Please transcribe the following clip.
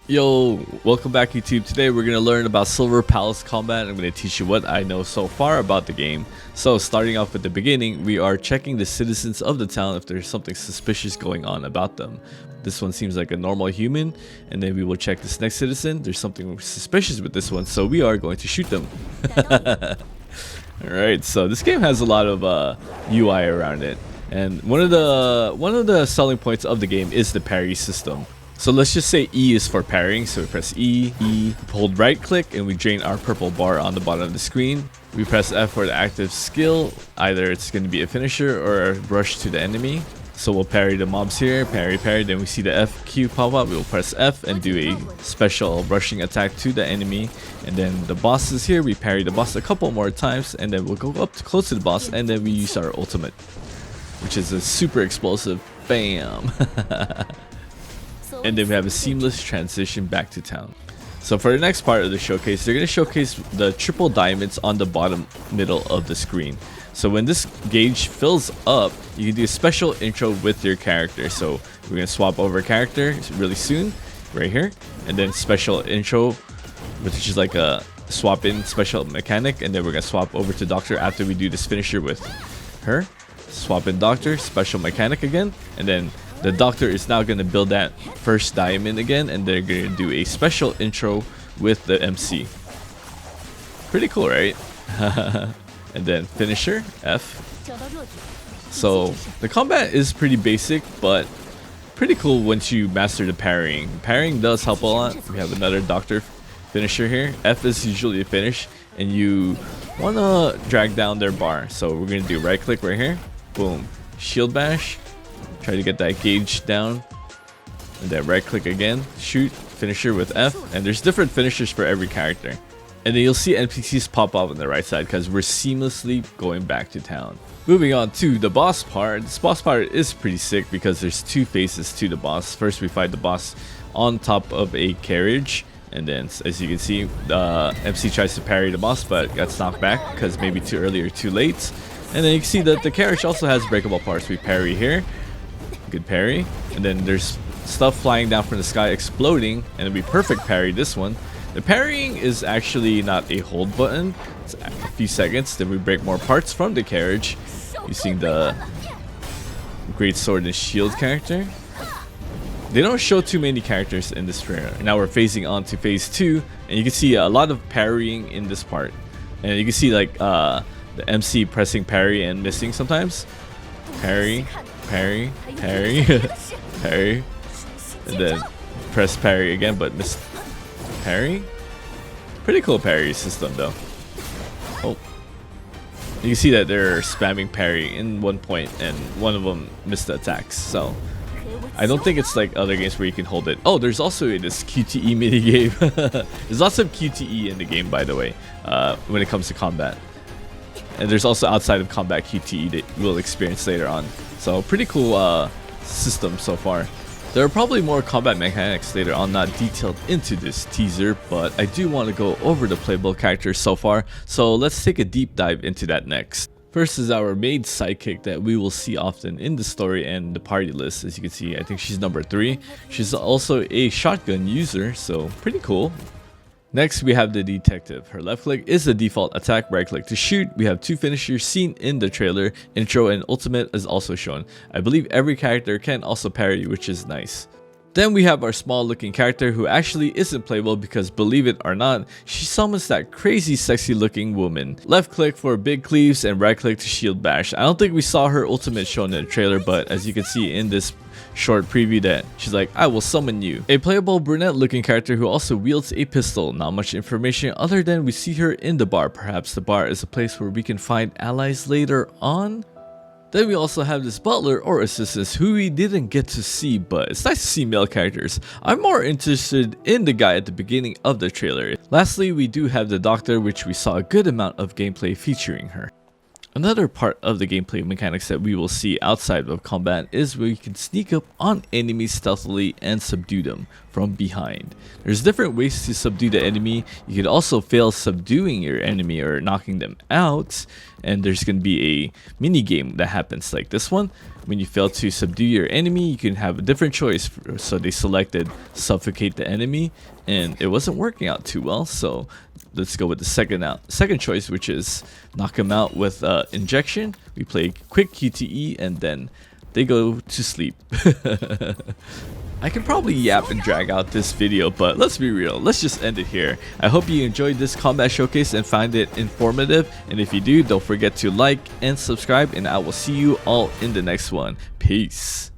Yo, welcome back YouTube. Today we're going to learn about Silver Palace combat. I'm going to teach you what I know so far about the game. So starting off at the beginning, we are checking the citizens of the town if there's something suspicious going on about them. This one seems like a normal human, and then we will check this next citizen. There's something suspicious with this one, so we are going to shoot them. Alright, so this game has a lot of UI around it. And one of the selling points of the game is the parry system. So let's just say E is for parrying, so we press E, hold right click, and we drain our purple bar on the bottom of the screen. We press F for the active skill, either it's going to be a finisher or a rush to the enemy. So we'll parry the mobs here, parry, then we see the F key pop up, we'll press F and do a special rushing attack to the enemy. And then the bosses here, we parry the boss a couple more times, and then we'll go up close to the boss, and then we use our ultimate, which is a super explosive BAM! And then we have a seamless transition back to town. So for the next part of the showcase, they're going to showcase the triple diamonds on the bottom middle of the screen. So when this gauge fills up, you can do a special intro with your character. So we're going to swap over character really soon, right here. And then special intro, which is like a swap in special mechanic. And then we're going to swap over to Doctor after we do this finisher with her. Swap in Doctor, special mechanic again. And then the Doctor is now going to build that first diamond again, and they're going to do a special intro with the MC. Pretty cool, right? And then finisher, F. So the combat is pretty basic, but pretty cool once you master the parrying. Parrying does help a lot. We have another Doctor finisher here. F is usually a finish, and you want to drag down their bar. So we're going to do right click right here. Boom. Shield bash. Try to get that gauge down, and then right click again, shoot, finisher with F, and there's different finishers for every character. And then you'll see NPCs pop up on the right side because we're seamlessly going back to town. Moving on to the boss part. This boss part is pretty sick because there's two phases to the boss. First we fight the boss on top of a carriage, and then as you can see, the MC tries to parry the boss but gets knocked back because maybe too early or too late. And then you can see that the carriage also has breakable parts. We parry here. Good parry, and then there's stuff flying down from the sky exploding, and we perfect parry this one. The parrying is actually not a hold button, it's a few seconds. Then we break more parts from the carriage using the great sword and shield character. They don't show too many characters in this trailer. Now we're phasing on to phase 2, and you can see a lot of parrying in this part, and you can see like the MC pressing parry and missing sometimes. Parry, parry, parry, parry, and then press parry again but miss parry. Pretty cool parry system though. Oh, you can see that they're spamming parry in one point and one of them missed the attacks, so I don't think it's like other games where you can hold it. Oh, there's also this QTE minigame. There's lots of QTE in the game, by the way, when it comes to combat. And there's also outside of combat QTE that we'll experience later on. So pretty cool system so far. There are probably more combat mechanics later on not detailed into this teaser, but I do want to go over the playable characters so far, so let's take a deep dive into that next. First is our maid sidekick that we will see often in the story and the party list. As you can see, I think she's number 3. She's also a shotgun user, so pretty cool. Next, we have the detective. Her left click is the default attack, right click to shoot. We have 2 finishers seen in the trailer. Intro and ultimate is also shown. I believe every character can also parry, which is nice. Then we have our small looking character who actually isn't playable because, believe it or not, she summons that crazy sexy looking woman. Left click for big cleaves and right click to shield bash. I don't think we saw her ultimate shown in the trailer, but as you can see in this short preview that she's like, I will summon you. A playable brunette looking character who also wields a pistol. Not much information other than we see her in the bar. Perhaps the bar is a place where we can find allies later on. Then we also have this butler or assistant who we didn't get to see, but it's nice to see male characters. I'm more interested in the guy at the beginning of the trailer. Lastly, we do have the doctor, which we saw a good amount of gameplay featuring her. Another part of the gameplay mechanics that we will see outside of combat is where you can sneak up on enemies stealthily and subdue them from behind. There's different ways to subdue the enemy. You could also fail subduing your enemy or knocking them out, and there's going to be a mini game that happens like this one. When you fail to subdue your enemy, you can have a different choice. So they selected suffocate the enemy, and it wasn't working out too well, so let's go with the second choice, which is knock them out with injection. We play quick QTE and then they go to sleep. I can probably yap and drag out this video, but let's be real, let's just end it here. I hope you enjoyed this combat showcase and find it informative, and if you do, don't forget to like and subscribe, and I will see you all in the next one. Peace.